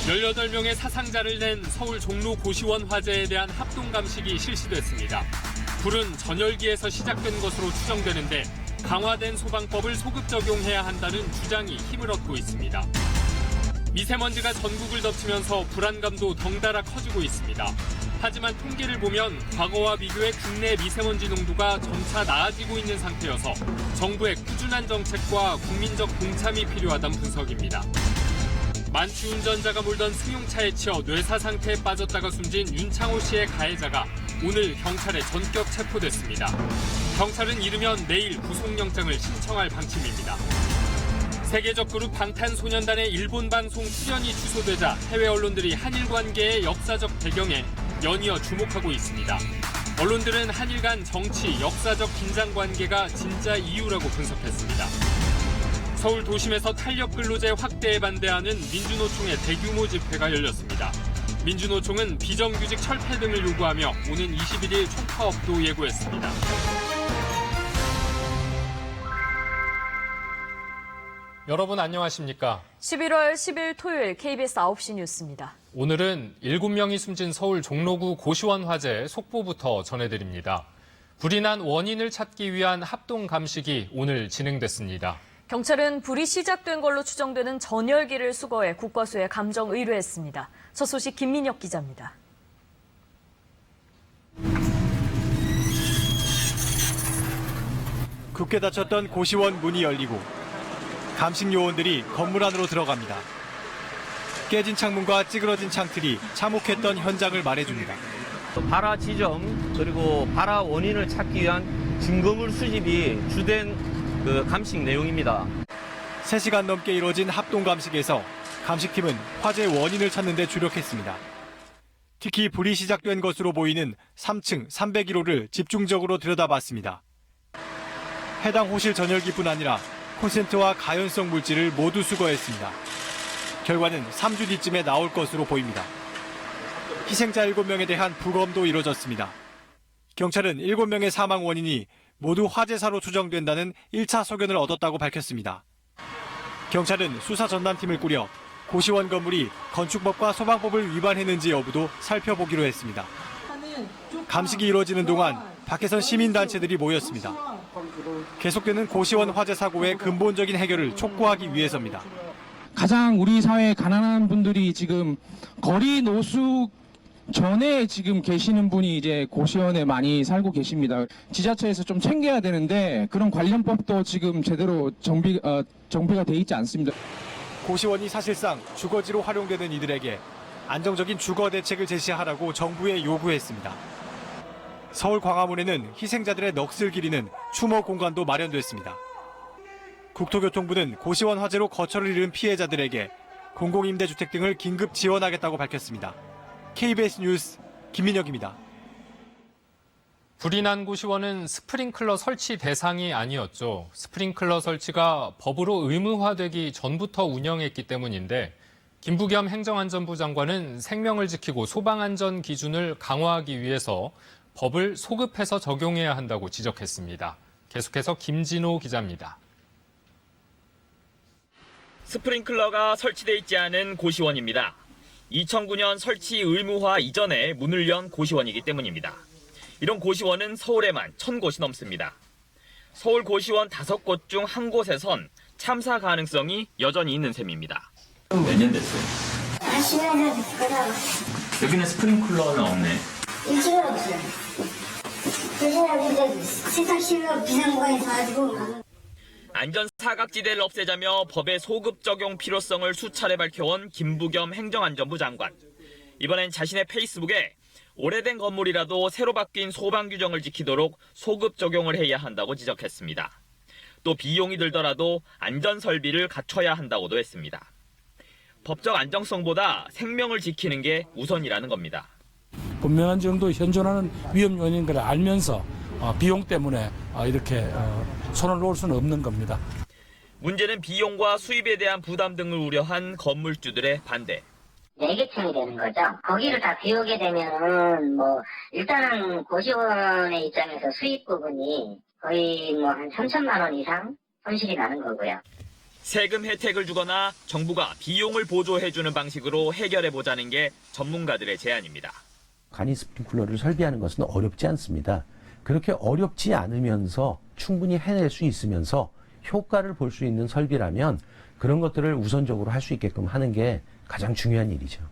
18명의 사상자를 낸 서울 종로 고시원 화재에 대한 합동 감식이 실시됐습니다. 불은 전열기에서 시작된 것으로 추정되는데 강화된 소방법을 소급 적용해야 한다는 주장이 힘을 얻고 있습니다. 미세먼지가 전국을 덮치면서 불안감도 덩달아 커지고 있습니다. 하지만 통계를 보면 과거와 비교해 국내 미세먼지 농도가 점차 나아지고 있는 상태여서 정부의 꾸준한 정책과 국민적 동참이 필요하다는 분석입니다. 만취 운전자가 몰던 승용차에 치여 뇌사 상태에 빠졌다가 숨진 윤창호 씨의 가해자가 오늘 경찰에 전격 체포됐습니다. 경찰은 이르면 내일 구속영장을 신청할 방침입니다. 세계적 그룹 방탄소년단의 일본 방송 출연이 취소되자 해외 언론들이 한일 관계의 역사적 배경에 연이어 주목하고 있습니다. 언론들은 한일 간 정치, 역사적 긴장 관계가 진짜 이유라고 분석했습니다. 서울 도심에서 탄력 근로제 확대에 반대하는 민주노총의 대규모 집회가 열렸습니다. 민주노총은 비정규직 철폐 등을 요구하며 오는 21일 총파업도 예고했습니다. 여러분 안녕하십니까? 11월 10일 토요일 KBS 9시 뉴스입니다. 오늘은 7명이 숨진 서울 종로구 고시원 화재 속보부터 전해드립니다. 불이 난 원인을 찾기 위한 합동 감식이 오늘 진행됐습니다. 경찰은 불이 시작된 걸로 추정되는 전열기를 수거해 국과수에 감정 의뢰했습니다. 첫 소식 김민혁 기자입니다. 굳게 닫혔던 고시원 문이 열리고 감식 요원들이 건물 안으로 들어갑니다. 깨진 창문과 찌그러진 창틀이 참혹했던 현장을 말해줍니다. 발화 지점 그리고 발화 원인을 찾기 위한 증거물 수집이 주된 감식 내용입니다. 3시간 넘게 이뤄진 합동 감식에서 감식팀은 화재 원인을 찾는 데 주력했습니다. 특히 불이 시작된 것으로 보이는 3층 301호를 집중적으로 들여다봤습니다. 해당 호실 전열기뿐 아니라 콘센트와 가연성 물질을 모두 수거했습니다. 결과는 3주 뒤쯤에 나올 것으로 보입니다. 희생자 7명에 대한 부검도 이뤄졌습니다. 경찰은 7명의 사망 원인이 모두 화재사로 추정된다는 1차 소견을 얻었다고 밝혔습니다. 경찰은 수사 전담팀을 꾸려 고시원 건물이 건축법과 소방법을 위반했는지 여부도 살펴보기로 했습니다. 감식이 이루어지는 동안 밖에선 시민단체들이 모였습니다. 계속되는 고시원 화재 사고의 근본적인 해결을 촉구하기 위해서입니다. 가장 우리 사회에 가난한 분들이 지금 거리 노숙 전에 지금 계시는 분이 이제 고시원에 많이 살고 계십니다. 지자체에서 좀 챙겨야 되는데 그런 관련법도 지금 제대로 정비가 돼 있지 않습니다. 고시원이 사실상 주거지로 활용되는 이들에게 안정적인 주거 대책을 제시하라고 정부에 요구했습니다. 서울 광화문에는 희생자들의 넋을 기리는 추모 공간도 마련됐습니다. 국토교통부는 고시원 화재로 거처를 잃은 피해자들에게 공공임대주택 등을 긴급 지원하겠다고 밝혔습니다. KBS 뉴스 김민혁입니다. 불이 난 고시원은 스프링클러 설치 대상이 아니었죠. 스프링클러 설치가 법으로 의무화되기 전부터 운영했기 때문인데 김부겸 행정안전부 장관은 생명을 지키고 소방안전 기준을 강화하기 위해서 법을 소급해서 적용해야 한다고 지적했습니다. 계속해서 김진호 기자입니다. 스프링클러가 설치돼 있지 않은 고시원입니다. 2009년 설치 의무화 이전에 문을 연 고시원이기 때문입니다. 이런 고시원은 서울에만 1,000곳이 넘습니다. 서울 고시원 5곳 중 한 곳에선 참사 가능성이 여전히 있는 셈입니다. 몇 년 됐어요? 한 10년 됐을 거라고. 여기는 스프링클러는 없네. 일찍은 없어요. 대신에 이제 세탁실로 비상구간에서 가지고 안전 사각지대를 없애자며 법의 소급 적용 필요성을 수차례 밝혀온 김부겸 행정안전부 장관. 이번엔 자신의 페이스북에 오래된 건물이라도 새로 바뀐 소방 규정을 지키도록 소급 적용을 해야 한다고 지적했습니다. 또 비용이 들더라도 안전 설비를 갖춰야 한다고도 했습니다. 법적 안정성보다 생명을 지키는 게 우선이라는 겁니다. 분명한 정도 현존하는 위험 요인인 걸 알면서 비용 때문에 이렇게 손을 놓을 수는 없는 겁니다. 문제는 비용과 수입에 대한 부담 등을 우려한 건물주들의 반대. 매개청이 되는 거죠. 거기를 다 비우게 되면은 일단은 고시원의 입장에서 수입 부분이 거의 한 3천만 원 이상 손실이 나는 거고요. 세금 혜택을 주거나 정부가 비용을 보조해주는 방식으로 해결해보자는 게 전문가들의 제안입니다. 간이 스프링클러를 설비하는 것은 어렵지 않습니다. 그렇게 어렵지 않으면서 충분히 해낼 수 있으면서 효과를 볼 수 있는 설비라면 그런 것들을 우선적으로 할 수 있게끔 하는 게 가장 중요한 일이죠.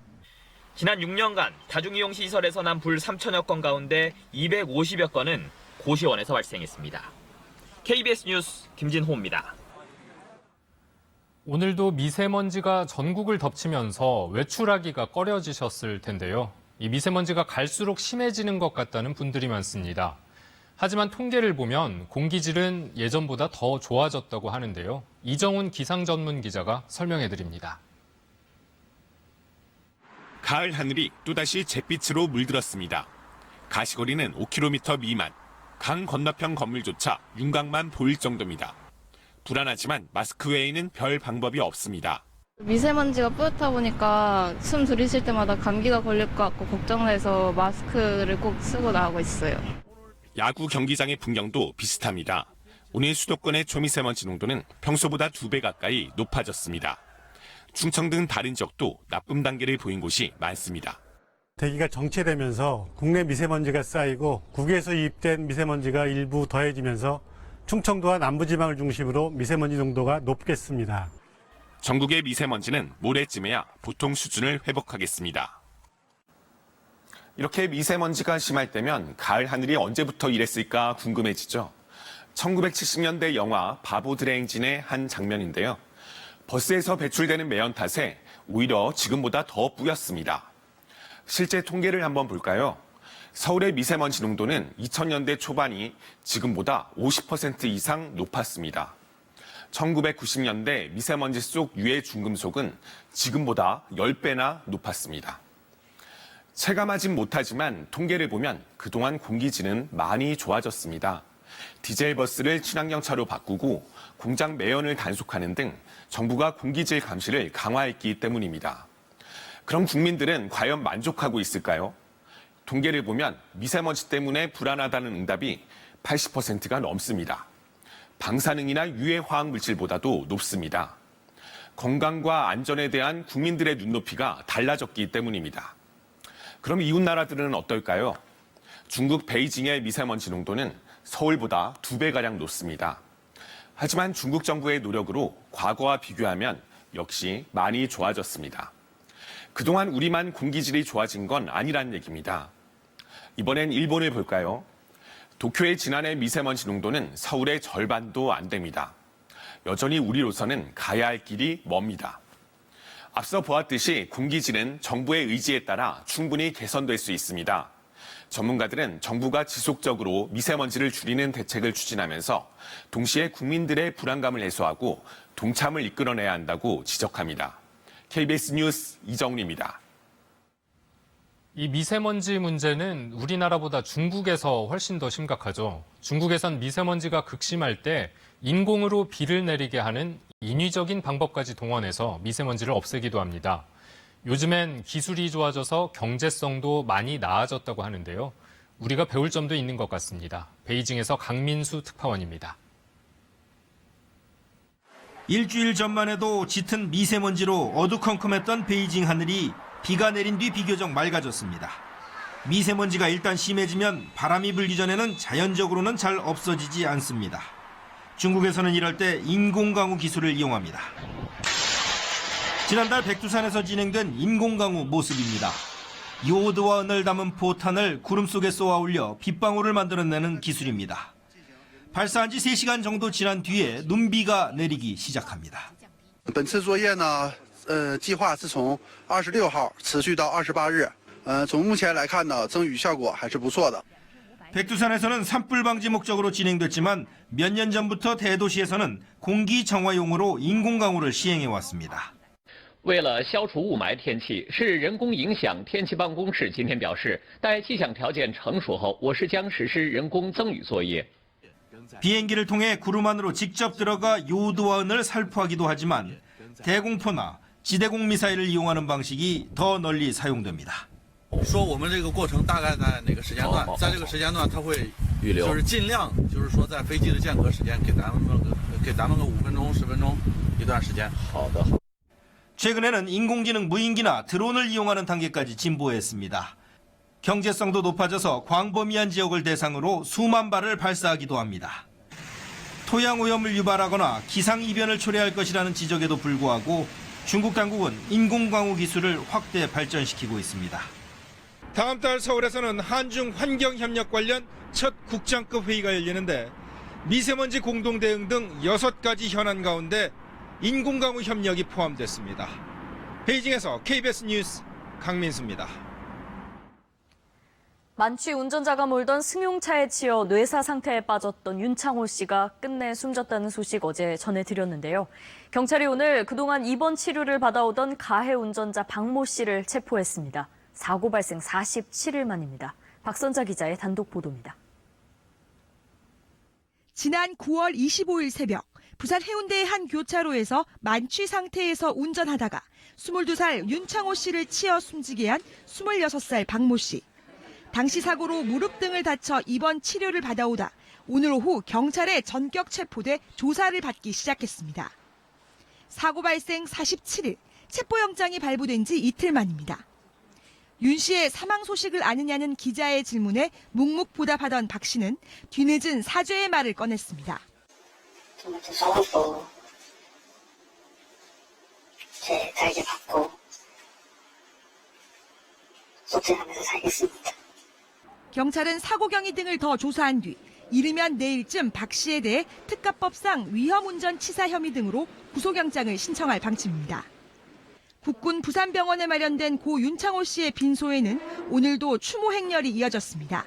지난 6년간 다중이용 시설에서 난 불 3천여 건 가운데 250여 건은 고시원에서 발생했습니다. KBS 뉴스 김진호입니다. 오늘도 미세먼지가 전국을 덮치면서 외출하기가 꺼려지셨을 텐데요. 이 미세먼지가 갈수록 심해지는 것 같다는 분들이 많습니다. 하지만 통계를 보면 공기질은 예전보다 더 좋아졌다고 하는데요. 이정훈 기상 전문 기자가 설명해 드립니다. 가을 하늘이 또다시 잿빛으로 물들었습니다. 가시거리는 5km 미만, 강 건너편 건물조차 윤곽만 보일 정도입니다. 불안하지만 마스크 외에는 별 방법이 없습니다. 미세먼지가 뿌옇다 보니까 숨 들이쉴 때마다 감기가 걸릴 것 같고 걱정돼서 마스크를 꼭 쓰고 나오고 있어요. 야구 경기장의 풍경도 비슷합니다. 오늘 수도권의 초미세먼지 농도는 평소보다 2배 가까이 높아졌습니다. 충청 등 다른 지역도 나쁨 단계를 보인 곳이 많습니다. 대기가 정체되면서 국내 미세먼지가 쌓이고 국외에서 유입된 미세먼지가 일부 더해지면서 충청도와 남부지방을 중심으로 미세먼지 농도가 높겠습니다. 전국의 미세먼지는 모레쯤에야 보통 수준을 회복하겠습니다. 이렇게 미세먼지가 심할 때면 가을 하늘이 언제부터 이랬을까 궁금해지죠. 1970년대 영화 바보들의 행진의 한 장면인데요. 버스에서 배출되는 매연 탓에 오히려 지금보다 더 뿌였습니다. 실제 통계를 한번 볼까요? 서울의 미세먼지 농도는 2000년대 초반이 지금보다 50% 이상 높았습니다. 1990년대 미세먼지 속 유해 중금속은 지금보다 10배나 높았습니다. 체감하진 못하지만 통계를 보면 그동안 공기질은 많이 좋아졌습니다. 디젤 버스를 친환경차로 바꾸고 공장 매연을 단속하는 등 정부가 공기질 감시를 강화했기 때문입니다. 그럼 국민들은 과연 만족하고 있을까요? 통계를 보면 미세먼지 때문에 불안하다는 응답이 80%가 넘습니다. 방사능이나 유해 화학 물질보다도 높습니다. 건강과 안전에 대한 국민들의 눈높이가 달라졌기 때문입니다. 그럼 이웃 나라들은 어떨까요? 중국 베이징의 미세먼지 농도는 서울보다 2배가량 높습니다. 하지만 중국 정부의 노력으로 과거와 비교하면 역시 많이 좋아졌습니다. 그동안 우리만 공기질이 좋아진 건 아니란 얘기입니다. 이번엔 일본을 볼까요? 도쿄의 지난해 미세먼지 농도는 서울의 절반도 안 됩니다. 여전히 우리로서는 가야 할 길이 멉니다. 앞서 보았듯이 공기질은 정부의 의지에 따라 충분히 개선될 수 있습니다. 전문가들은 정부가 지속적으로 미세먼지를 줄이는 대책을 추진하면서 동시에 국민들의 불안감을 해소하고 동참을 이끌어내야 한다고 지적합니다. KBS 뉴스 이정훈입니다. 이 미세먼지 문제는 우리나라보다 중국에서 훨씬 더 심각하죠. 중국에선 미세먼지가 극심할 때 인공으로 비를 내리게 하는 인위적인 방법까지 동원해서 미세먼지를 없애기도 합니다. 요즘엔 기술이 좋아져서 경제성도 많이 나아졌다고 하는데요. 우리가 배울 점도 있는 것 같습니다. 베이징에서 강민수 특파원입니다. 일주일 전만 해도 짙은 미세먼지로 어두컴컴했던 베이징 하늘이 비가 내린 뒤 비교적 맑아졌습니다. 미세먼지가 일단 심해지면 바람이 불기 전에는 자연적으로는 잘 없어지지 않습니다. 중국에서는 이럴 때 인공강우 기술을 이용합니다. 지난달 백두산에서 진행된 인공강우 모습입니다. 요오드와 은을 담은 포탄을 구름 속에 쏘아 올려 빗방울을 만들어내는 기술입니다. 발사한 지 3시간 정도 지난 뒤에 눈비가 내리기 시작합니다. 本次作业呢计划是从26号持续到28日从目前来看呢增雨效果还是不错的 백두산에서는 산불 방지 목적으로 진행됐지만 몇 년 전부터 대도시에서는 공기 정화용으로 인공강우를 시행해 왔습니다. 为了消除雾霾天气，市人工影响天气办公室今天表示，待气象条件成熟后，我市将实施人工增雨作业。 비행기를 통해 구름 안으로 직접 들어가 요오드와 은을 살포하기도 하지만 대공포나 지대공 미사일을 이용하는 방식이 더 널리 사용됩니다. 说我们这个过程大概在哪个时间段，在这个时间段它会就是尽量就是说在飞机的间隔时间给咱们个5分钟10分钟一段时间。 최근에는 인공지능 무인기나 드론을 이용하는 단계까지 진보했습니다. 경제성도 높아져서 광범위한 지역을 대상으로 수만 발을 발사하기도 합니다. 토양 오염을 유발하거나 기상이변을 초래할 것이라는 지적에도 불구하고 중국 당국은 인공광우 기술을 확대 발전시키고 있습니다. 다음 달 서울에서는 한중 환경협력 관련 첫 국장급 회의가 열리는데 미세먼지 공동대응 등 6가지 현안 가운데 인공광우 협력이 포함됐습니다. 베이징에서 KBS 뉴스 강민수입니다. 만취 운전자가 몰던 승용차에 치여 뇌사 상태에 빠졌던 윤창호 씨가 끝내 숨졌다는 소식 어제 전해드렸는데요. 경찰이 오늘 그동안 입원 치료를 받아오던 가해 운전자 박모 씨를 체포했습니다. 사고 발생 47일 만입니다. 박선자 기자의 단독 보도입니다. 지난 9월 25일 새벽 부산 해운대의 한 교차로에서 만취 상태에서 운전하다가 22살 윤창호 씨를 치어 숨지게 한 26살 박모 씨. 당시 사고로 무릎 등을 다쳐 입원 치료를 받아오다 오늘 오후 경찰에 전격 체포돼 조사를 받기 시작했습니다. 사고 발생 47일, 체포영장이 발부된 지 이틀 만입니다. 윤 씨의 사망 소식을 아느냐는 기자의 질문에 묵묵부답하던 박 씨는 뒤늦은 사죄의 말을 꺼냈습니다. 정말 죄송하고 제 달게 받고 소통하면서 살겠습니다. 경찰은 사고 경위 등을 더 조사한 뒤 이르면 내일쯤 박 씨에 대해 특가법상 위험운전 치사 혐의 등으로 구속영장을 신청할 방침입니다. 국군 부산병원에 마련된 고 윤창호 씨의 빈소에는 오늘도 추모 행렬이 이어졌습니다.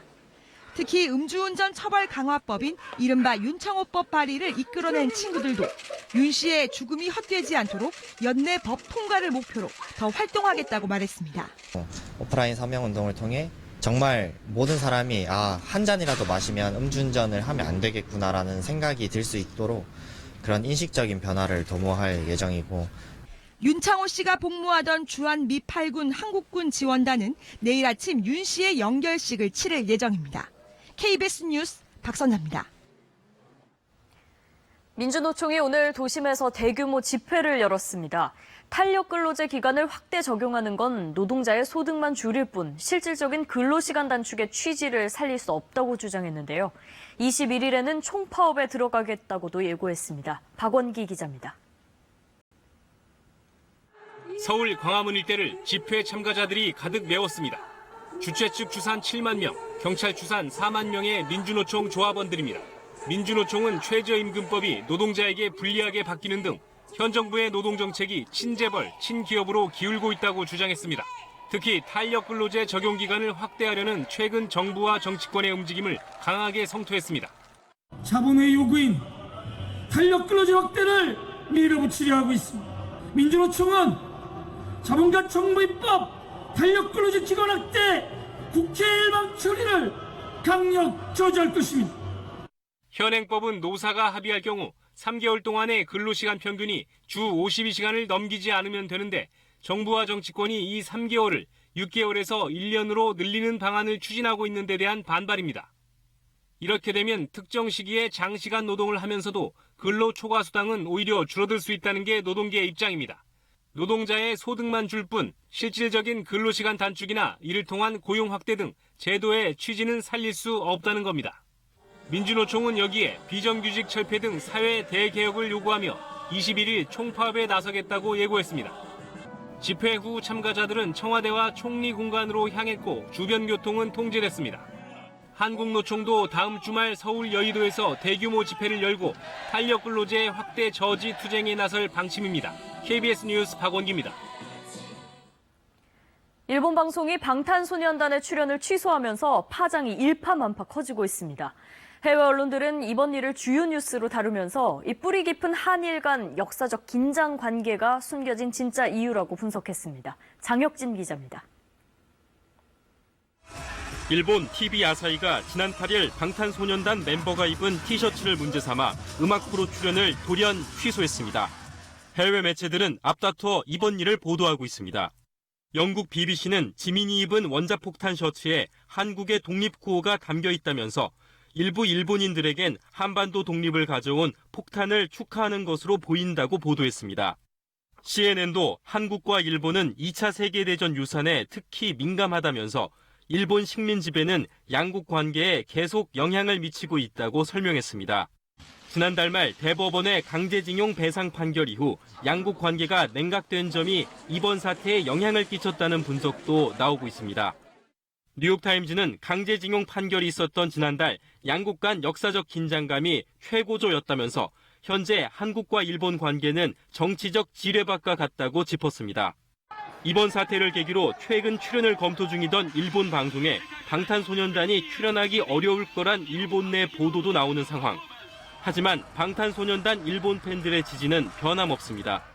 특히 음주운전 처벌 강화법인 이른바 윤창호법 발의를 이끌어낸 친구들도 윤 씨의 죽음이 헛되지 않도록 연내 법 통과를 목표로 더 활동하겠다고 말했습니다. 오프라인 서명운동을 통해 정말 모든 사람이 한 잔이라도 마시면 음주운전을 하면 안 되겠구나라는 생각이 들 수 있도록 그런 인식적인 변화를 도모할 예정이고, 윤창호 씨가 복무하던 주한 미 8군 한국군 지원단은 내일 아침 윤 씨의 영결식을 치를 예정입니다. KBS 뉴스 박선자입니다. 민주노총이 오늘 도심에서 대규모 집회를 열었습니다. 탄력근로제 기간을 확대 적용하는 건 노동자의 소득만 줄일 뿐 실질적인 근로시간 단축의 취지를 살릴 수 없다고 주장했는데요. 21일에는 총파업에 들어가겠다고도 예고했습니다. 박원기 기자입니다. 서울 광화문 일대를 집회 참가자들이 가득 메웠습니다. 주최 측 추산 7만 명, 경찰 추산 4만 명의 민주노총 조합원들입니다. 민주노총은 최저임금법이 노동자에게 불리하게 바뀌는 등 현 정부의 노동정책이 친재벌, 친기업으로 기울고 있다고 주장했습니다. 특히 탄력근로제 적용 기간을 확대하려는 최근 정부와 정치권의 움직임을 강하게 성토했습니다. 자본의 요구인 탄력근로제 확대를 밀어붙이려 하고 있습니다. 민주노총은 자본과 정부 입법, 탄력근로제 기간 확대, 국회 일방 처리를 강력 저지할 것입니다. 현행법은 노사가 합의할 경우 3개월 동안의 근로시간 평균이 주 52시간을 넘기지 않으면 되는데 정부와 정치권이 이 3개월을 6개월에서 1년으로 늘리는 방안을 추진하고 있는 데 대한 반발입니다. 이렇게 되면 특정 시기에 장시간 노동을 하면서도 근로 초과 수당은 오히려 줄어들 수 있다는 게 노동계의 입장입니다. 노동자의 소득만 줄 뿐 실질적인 근로시간 단축이나 이를 통한 고용 확대 등 제도의 취지는 살릴 수 없다는 겁니다. 민주노총은 여기에 비정규직 철폐 등 사회 대개혁을 요구하며 21일 총파업에 나서겠다고 예고했습니다. 집회 후 참가자들은 청와대와 총리 공간으로 향했고 주변 교통은 통제됐습니다. 한국노총도 다음 주말 서울 여의도에서 대규모 집회를 열고 탄력근로제 확대 저지 투쟁에 나설 방침입니다. KBS 뉴스 박원기입니다. 일본 방송이 방탄소년단의 출연을 취소하면서 파장이 일파만파 커지고 있습니다. 해외 언론들은 이번 일을 주요 뉴스로 다루면서 이 뿌리 깊은 한일 간 역사적 긴장 관계가 숨겨진 진짜 이유라고 분석했습니다. 장혁진 기자입니다. 일본 TV 아사히가 지난 8일 방탄소년단 멤버가 입은 티셔츠를 문제 삼아 음악 프로 출연을 돌연 취소했습니다. 해외 매체들은 앞다퉈 이번 일을 보도하고 있습니다. 영국 BBC는 지민이 입은 원자폭탄 셔츠에 한국의 독립구호가 담겨 있다면서 일부 일본인들에겐 한반도 독립을 가져온 폭탄을 축하하는 것으로 보인다고 보도했습니다. CNN도 한국과 일본은 2차 세계대전 유산에 특히 민감하다면서 일본 식민 지배는 양국 관계에 계속 영향을 미치고 있다고 설명했습니다. 지난달 말 대법원의 강제징용 배상 판결 이후 양국 관계가 냉각된 점이 이번 사태에 영향을 끼쳤다는 분석도 나오고 있습니다. 뉴욕타임즈는 강제징용 판결이 있었던 지난달 양국 간 역사적 긴장감이 최고조였다면서 현재 한국과 일본 관계는 정치적 지뢰밭과 같다고 짚었습니다. 이번 사태를 계기로 최근 출연을 검토 중이던 일본 방송에 방탄소년단이 출연하기 어려울 거란 일본 내 보도도 나오는 상황. 하지만 방탄소년단 일본 팬들의 지지는 변함없습니다.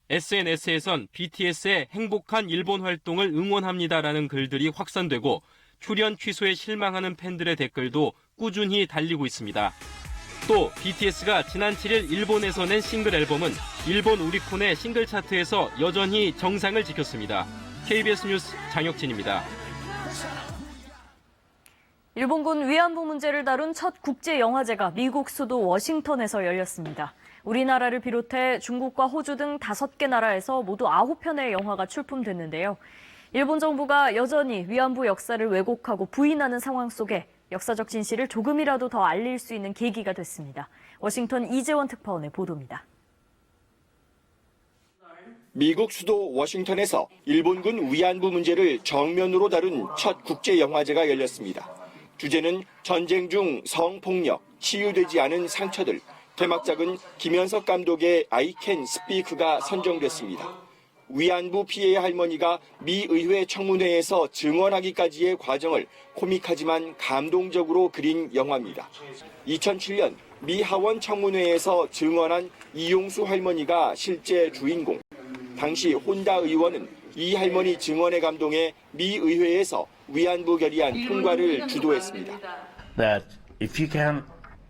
SNS에선 BTS의 행복한 일본 활동을 응원합니다라는 글들이 확산되고 출연 취소에 실망하는 팬들의 댓글도 꾸준히 달리고 있습니다. 또 BTS가 지난 7일 일본에서 낸 싱글 앨범은 일본 오리콘의 싱글 차트에서 여전히 정상을 지켰습니다. KBS 뉴스 장혁진입니다. 일본군 위안부 문제를 다룬 첫 국제영화제가 미국 수도 워싱턴에서 열렸습니다. 우리나라를 비롯해 중국과 호주 등 5개 나라에서 모두 9편의 영화가 출품됐는데요. 일본 정부가 여전히 위안부 역사를 왜곡하고 부인하는 상황 속에 역사적 진실을 조금이라도 더 알릴 수 있는 계기가 됐습니다. 워싱턴 이재원 특파원의 보도입니다. 미국 수도 워싱턴에서 일본군 위안부 문제를 정면으로 다룬 첫 국제영화제가 열렸습니다. 주제는 전쟁 중 성폭력, 치유되지 않은 상처들. 개막작은 김현석 감독의 I Can Speak가 선정됐습니다. 위안부 피해의 할머니가 미 의회 청문회에서 증언하기까지의 과정을 코믹하지만 감동적으로 그린 영화입니다. 2007년 미 하원 청문회에서 증언한 이용수 할머니가 실제 주인공. 당시 혼다 의원은 이 할머니 증언에 감동해 미 의회에서 위안부 결의안 통과를 주도했습니다. That if you can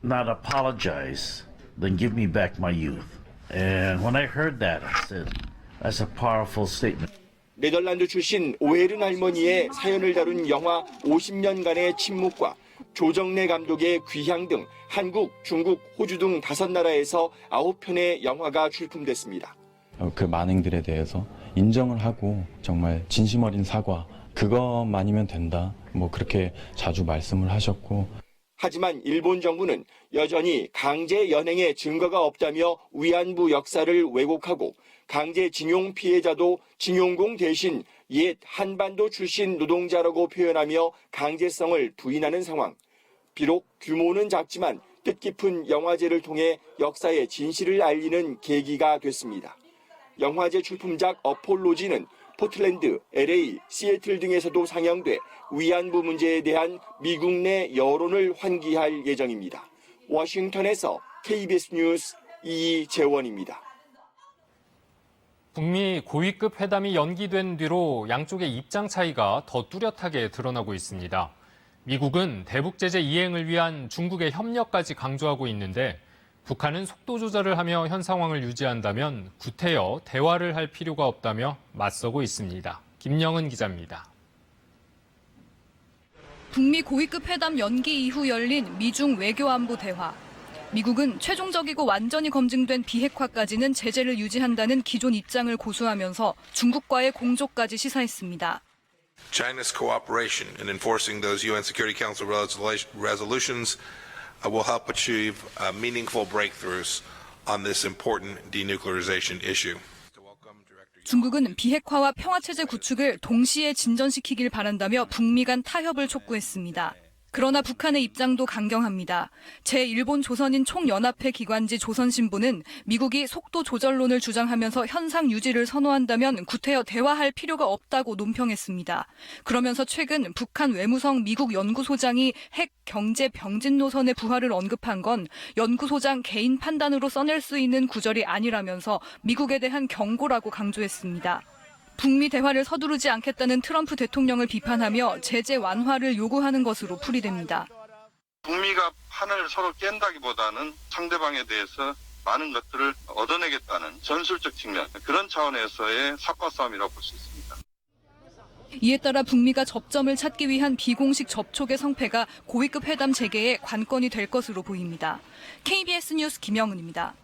not apologize, then give me back my youth. And when I heard that, I said, that's a powerful statement. 네덜란드 출신 오헤른 할머니의 사연을 다룬 영화 50년간의 침묵과 조정래 감독의 귀향 등 한국, 중국, 호주 등 5나라에서 9편의 영화가 출품됐습니다. 그 만행들에 대해서 인정을 하고 정말 진심 어린 사과, 그것만이면 된다. 그렇게 자주 말씀을 하셨고. 하지만 일본 정부는 여전히 강제 연행의 증거가 없다며 위안부 역사를 왜곡하고 강제징용 피해자도 징용공 대신 옛 한반도 출신 노동자라고 표현하며 강제성을 부인하는 상황. 비록 규모는 작지만 뜻깊은 영화제를 통해 역사의 진실을 알리는 계기가 됐습니다. 영화제 출품작 어폴로지는 포틀랜드, LA, 시애틀 등에서도 상영돼 위안부 문제에 대한 미국 내 여론을 환기할 예정입니다. 워싱턴에서 KBS 뉴스 이재원입니다. 북미 고위급 회담이 연기된 뒤로 양쪽의 입장 차이가 더 뚜렷하게 드러나고 있습니다. 미국은 대북 제재 이행을 위한 중국의 협력까지 강조하고 있는데 북한은 속도 조절을 하며 현 상황을 유지한다면 구태여 대화를 할 필요가 없다며 맞서고 있습니다. 김영은 기자입니다. 북미 고위급 회담 연기 이후 열린 미중 외교안보 대화. 미국은 최종적이고 완전히 검증된 비핵화까지는 제재를 유지한다는 기존 입장을 고수하면서 중국과의 공조까지 시사했습니다. China's cooperation in enforcing those UN Security Council resolutions will help achieve meaningful breakthroughs on this important denuclearization issue. 중국은 비핵화와 평화체제 구축을 동시에 진전시키길 바란다며 북미 간 타협을 촉구했습니다. 그러나 북한의 입장도 강경합니다. 제1본 조선인 총연합회 기관지 조선신보는 미국이 속도 조절론을 주장하면서 현상 유지를 선호한다면 구태여 대화할 필요가 없다고 논평했습니다. 그러면서 최근 북한 외무성 미국 연구소장이 핵 경제 병진 노선의 부활을 언급한 건 연구소장 개인 판단으로 써낼 수 있는 구절이 아니라면서 미국에 대한 경고라고 강조했습니다. 북미 대화를 서두르지 않겠다는 트럼프 대통령을 비판하며 제재 완화를 요구하는 것으로 풀이됩니다. 북미가 판을 서로 깬다기보다는 상대방에 대해서 많은 것들을 얻어내겠다는 전술적 측면, 그런 차원에서의 삭과 싸움이라고 볼 수 있습니다. 이에 따라 북미가 접점을 찾기 위한 비공식 접촉의 성패가 고위급 회담 재개의 관건이 될 것으로 보입니다. KBS 뉴스 김영은입니다.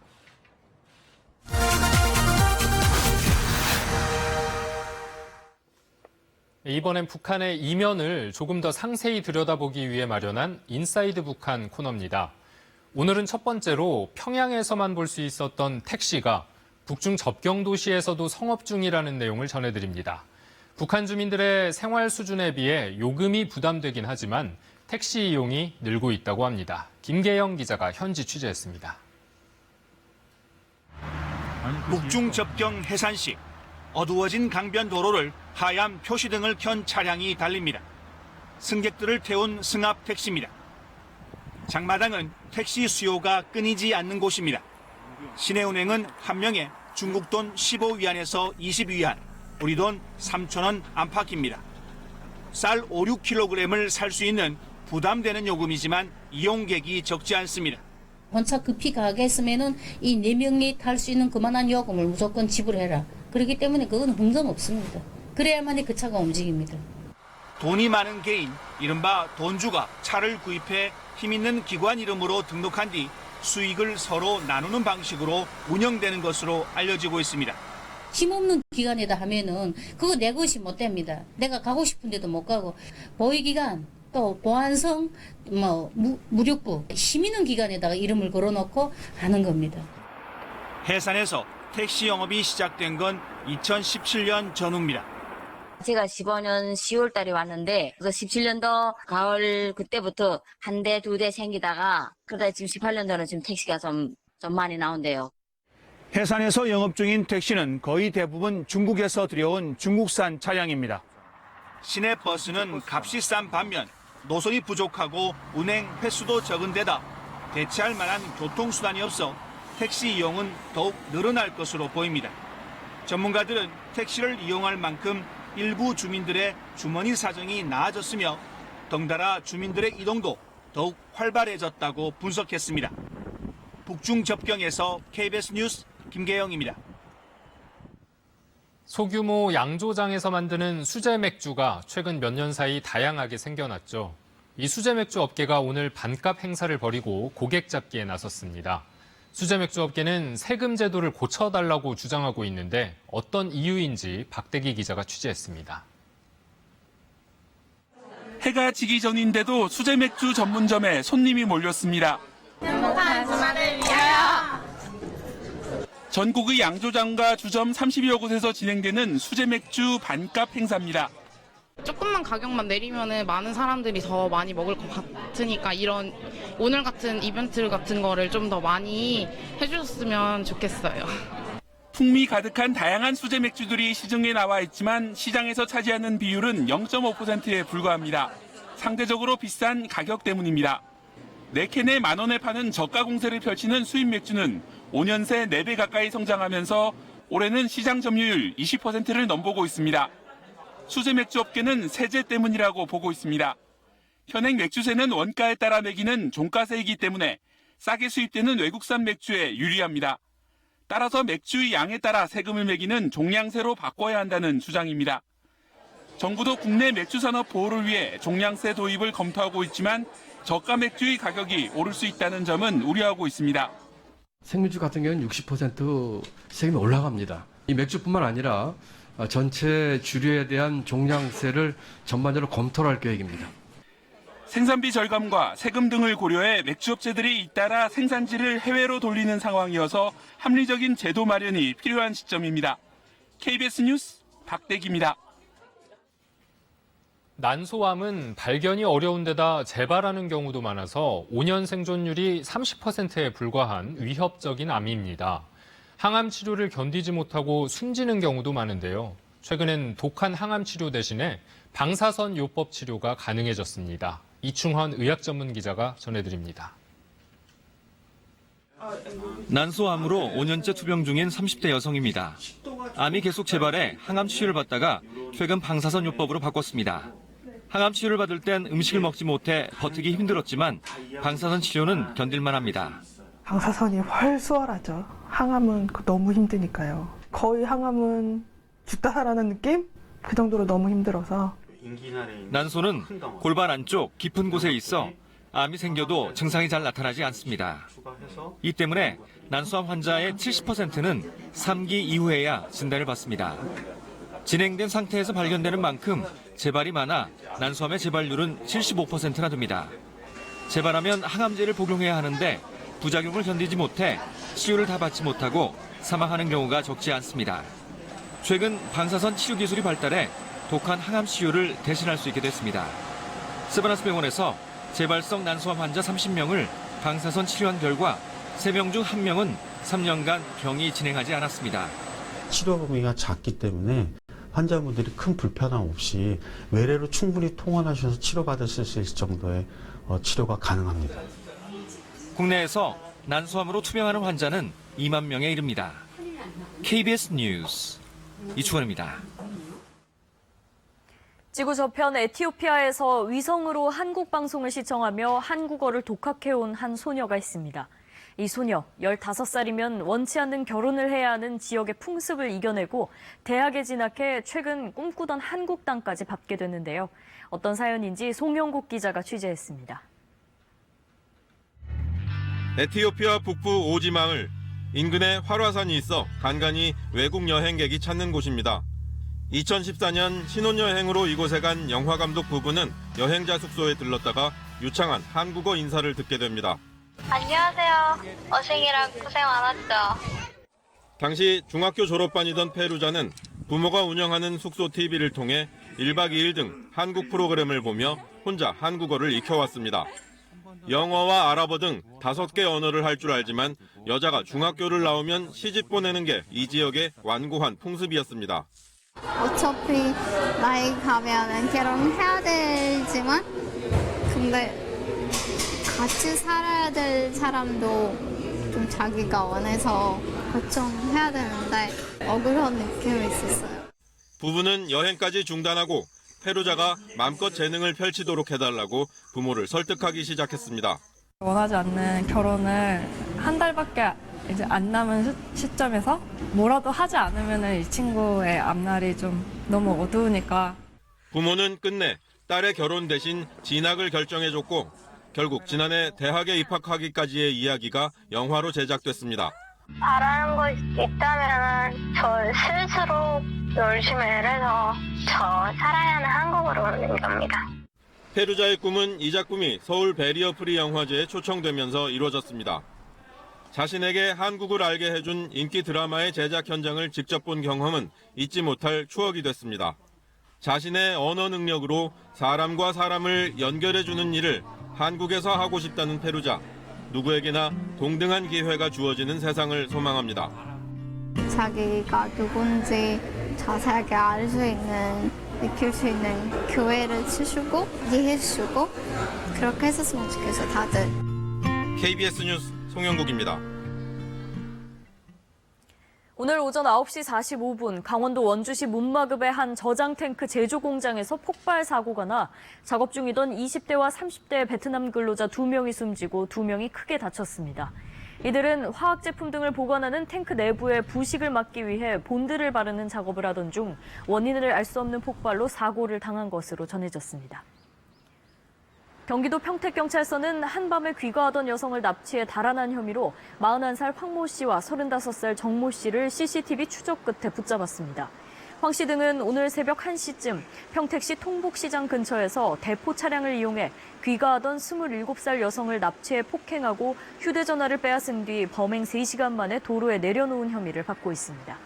이번엔 북한의 이면을 조금 더 상세히 들여다보기 위해 마련한 인사이드 북한 코너입니다. 오늘은 첫 번째로 평양에서만 볼 수 있었던 택시가 북중 접경 도시에서도 성업 중이라는 내용을 전해드립니다. 북한 주민들의 생활 수준에 비해 요금이 부담되긴 하지만 택시 이용이 늘고 있다고 합니다. 김계영 기자가 현지 취재했습니다. 북중 접경 해산시 어두워진 강변 도로를 하얀 표시등을 켠 차량이 달립니다. 승객들을 태운 승합 택시입니다. 장마당은 택시 수요가 끊이지 않는 곳입니다. 시내 운행은 한 명에 중국 돈 15위안에서 20위안, 우리 돈 3,000원 안팎입니다. 쌀 5, 6kg을 살 수 있는 부담되는 요금이지만 이용객이 적지 않습니다. 혼자 급히 가겠으면은 이 4명이 탈 수 있는 그만한 요금을 무조건 지불해라. 그렇기 때문에 그건 흥정 없습니다. 그래야만이 그 차가 움직입니다. 돈이 많은 개인, 이른바 돈주가 차를 구입해 힘 있는 기관 이름으로 등록한 뒤 수익을 서로 나누는 방식으로 운영되는 것으로 알려지고 있습니다. 힘없는 기관이다 하면은 그거 내 것이 못 됩니다. 내가 가고 싶은데도 못 가고 보위기관 또 보안성 무력부 힘 있는 기관에다가 이름을 걸어놓고 하는 겁니다. 해산에서 택시 영업이 시작된 건 2017년 전후입니다. 제가 15년 10월 달에 왔는데 17년도 가을 그때부터 한 대, 두 대 생기다가 그러다 지금 18년도는 지금 택시가 좀 많이 나온대요. 해산에서 영업 중인 택시는 거의 대부분 중국에서 들여온 중국산 차량입니다. 시내 버스는 값이 싼 반면 노선이 부족하고 운행 횟수도 적은 데다 대체할 만한 교통수단이 없어 택시 이용은 더욱 늘어날 것으로 보입니다. 전문가들은 택시를 이용할 만큼 일부 주민들의 주머니 사정이 나아졌으며 덩달아 주민들의 이동도 더욱 활발해졌다고 분석했습니다. 북중 접경에서 KBS 뉴스 김계영입니다. 소규모 양조장에서 만드는 수제 맥주가 최근 몇 년 사이 다양하게 생겨났죠. 이 수제 맥주 업계가 오늘 반값 행사를 벌이고 고객 잡기에 나섰습니다. 수제 맥주 업계는 세금 제도를 고쳐달라고 주장하고 있는데 어떤 이유인지 박대기 기자가 취재했습니다. 해가 지기 전인데도 수제 맥주 전문점에 손님이 몰렸습니다. 행복한 주말을 위하여! 전국의 양조장과 주점 30여 곳에서 진행되는 수제 맥주 반값 행사입니다. 조금만 가격만 내리면은 많은 사람들이 더 많이 먹을 것 같으니까 이런 오늘 같은 이벤트 같은 거를 좀 더 많이 해주셨으면 좋겠어요. 풍미 가득한 다양한 수제 맥주들이 시중에 나와 있지만 시장에서 차지하는 비율은 0.5%에 불과합니다. 상대적으로 비싼 가격 때문입니다. 4캔에 10,000원에 파는 저가 공세를 펼치는 수입 맥주는 5년 새 4배 가까이 성장하면서 올해는 시장 점유율 20%를 넘보고 있습니다. 수제 맥주 업계는 세제 때문이라고 보고 있습니다. 현행 맥주세는 원가에 따라 매기는 종가세이기 때문에 싸게 수입되는 외국산 맥주에 유리합니다. 따라서 맥주의 양에 따라 세금을 매기는 종량세로 바꿔야 한다는 주장입니다. 정부도 국내 맥주 산업 보호를 위해 종량세 도입을 검토하고 있지만 저가 맥주의 가격이 오를 수 있다는 점은 우려하고 있습니다. 생맥주 같은 경우는 60% 세금이 올라갑니다. 이 맥주뿐만 아니라 전체 주류에 대한 종량세를 전반적으로 검토를 할 계획입니다. 생산비 절감과 세금 등을 고려해 맥주업체들이 잇따라 생산지를 해외로 돌리는 상황이어서 합리적인 제도 마련이 필요한 시점입니다. KBS 뉴스 박대기입니다. 난소암은 발견이 어려운 데다 재발하는 경우도 많아서 5년 생존율이 30%에 불과한 위협적인 암입니다. 항암 치료를 견디지 못하고 숨지는 경우도 많은데요. 최근엔 독한 항암 치료 대신에 방사선 요법 치료가 가능해졌습니다. 이충헌 의학 전문 기자가 전해드립니다. 난소암으로 5년째 투병 중인 30대 여성입니다. 암이 계속 재발해 항암 치료를 받다가 최근 방사선 요법으로 바꿨습니다. 항암 치료를 받을 땐 음식을 먹지 못해 버티기 힘들었지만 방사선 치료는 견딜만 합니다. 방사선이 훨 수월하죠. 항암은 너무 힘드니까요. 거의 항암은 죽다 살아나는 느낌? 그 정도로 너무 힘들어서. 난소는 골반 안쪽 깊은 곳에 있어 암이 생겨도 증상이 잘 나타나지 않습니다. 이 때문에 난소암 환자의 70%는 3기 이후에야 진단을 받습니다. 진행된 상태에서 발견되는 만큼 재발이 많아 난소암의 재발률은 75%나 됩니다. 재발하면 항암제를 복용해야 하는데 부작용을 견디지 못해 치료를 다 받지 못하고 사망하는 경우가 적지 않습니다. 최근 방사선 치료 기술이 발달해 독한 항암 치료를 대신할 수 있게 됐습니다. 세바나스 병원에서 재발성 난소암 환자 30명을 방사선 치료한 결과 3명 중 1명은 3년간 병이 진행하지 않았습니다. 치료 범위가 작기 때문에 환자분들이 큰 불편함 없이 외래로 충분히 통원하셔서 치료받으실 수 있을 정도의 치료가 가능합니다. 국내에서 난소암으로 투병하는 환자는 2만 명에 이릅니다. KBS 뉴스 이충원입니다. 지구 저편 에티오피아에서 위성으로 한국 방송을 시청하며 한국어를 독학해온 한 소녀가 있습니다. 이 소녀, 15살이면 원치 않는 결혼을 해야 하는 지역의 풍습을 이겨내고 대학에 진학해 최근 꿈꾸던 한국 땅까지 밟게 됐는데요. 어떤 사연인지 송영국 기자가 취재했습니다. 에티오피아 북부 오지마을, 인근에 활화산이 있어 간간히 외국 여행객이 찾는 곳입니다. 2014년 신혼여행으로 이곳에 간 영화감독 부부는 여행자 숙소에 들렀다가 유창한 한국어 인사를 듣게 됩니다. 안녕하세요. 어생이라 고생 많았죠. 당시 중학교 졸업반이던 페루자는 부모가 운영하는 숙소 TV를 통해 1박 2일 등 한국 프로그램을 보며 혼자 한국어를 익혀왔습니다. 영어와 아랍어 등 5개 언어를 할 줄 알지만 여자가 중학교를 나오면 시집 보내는 게 이 지역의 완고한 풍습이었습니다. 어차피 나이 가면은 결혼해야 되지만 근데 같이 살아야 될 사람도 좀 자기가 원해서 걱정해야 되는데 억울한 느낌이 있었어요. 부부는 여행까지 중단하고 페루자가 마음껏 재능을 펼치도록 해달라고 부모를 설득하기 시작했습니다. 원하지 않는 결혼을 한 달밖에 이제 안 남은 시점에서 뭐라도 하지 않으면 이 친구의 앞날이 좀 너무 어두우니까. 부모는 끝내 딸의 결혼 대신 진학을 결정해줬고 결국 지난해 대학에 입학하기까지의 이야기가 영화로 제작됐습니다. 바라는 거 있다면 저 스스로 열심히 해서 저 살아야 하는 한국으로 오는 겁니다. 페루자의 꿈은 이 작품이 서울 베리어 프리 영화제에 초청되면서 이루어졌습니다. 자신에게 한국을 알게 해준 인기 드라마의 제작 현장을 직접 본 경험은 잊지 못할 추억이 됐습니다. 자신의 언어 능력으로 사람과 사람을 연결해주는 일을 한국에서 하고 싶다는 페루자. 누구에게나 동등한 기회가 주어지는 세상을 소망합니다. 자기가 누군지 자세하게 알 수 있는, 느낄 수 있는 교회를 치주고 이해해주고 그렇게 했었으면 좋겠어요, 다들. KBS 뉴스 송영국입니다. 오늘 오전 9시 45분 강원도 원주시 문마급의 한 저장 탱크 제조 공장에서 폭발 사고가 나 작업 중이던 20대와 30대 베트남 근로자 2명이 숨지고 2명이 크게 다쳤습니다. 이들은 화학 제품 등을 보관하는 탱크 내부에 부식을 막기 위해 본드를 바르는 작업을 하던 중 원인을 알 수 없는 폭발로 사고를 당한 것으로 전해졌습니다. 경기도 평택경찰서는 한밤에 귀가하던 여성을 납치해 달아난 혐의로 41살 황모 씨와 35살 정모 씨를 CCTV 추적 끝에 붙잡았습니다. 황 씨 등은 오늘 새벽 1시쯤 평택시 통복시장 근처에서 대포 차량을 이용해 귀가하던 27살 여성을 납치해 폭행하고 휴대전화를 빼앗은 뒤 범행 3시간 만에 도로에 내려놓은 혐의를 받고 있습니다.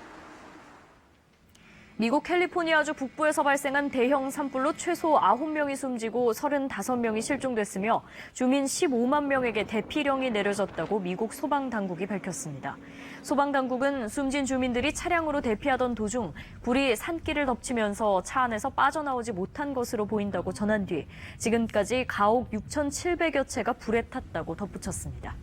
미국 캘리포니아주 북부에서 발생한 대형 산불로 최소 9명이 숨지고 35명이 실종됐으며 주민 15만 명에게 대피령이 내려졌다고 미국 소방당국이 밝혔습니다. 소방당국은 숨진 주민들이 차량으로 대피하던 도중 불이 산길을 덮치면서 차 안에서 빠져나오지 못한 것으로 보인다고 전한 뒤 지금까지 가옥 6,700여 채가 불에 탔다고 덧붙였습니다.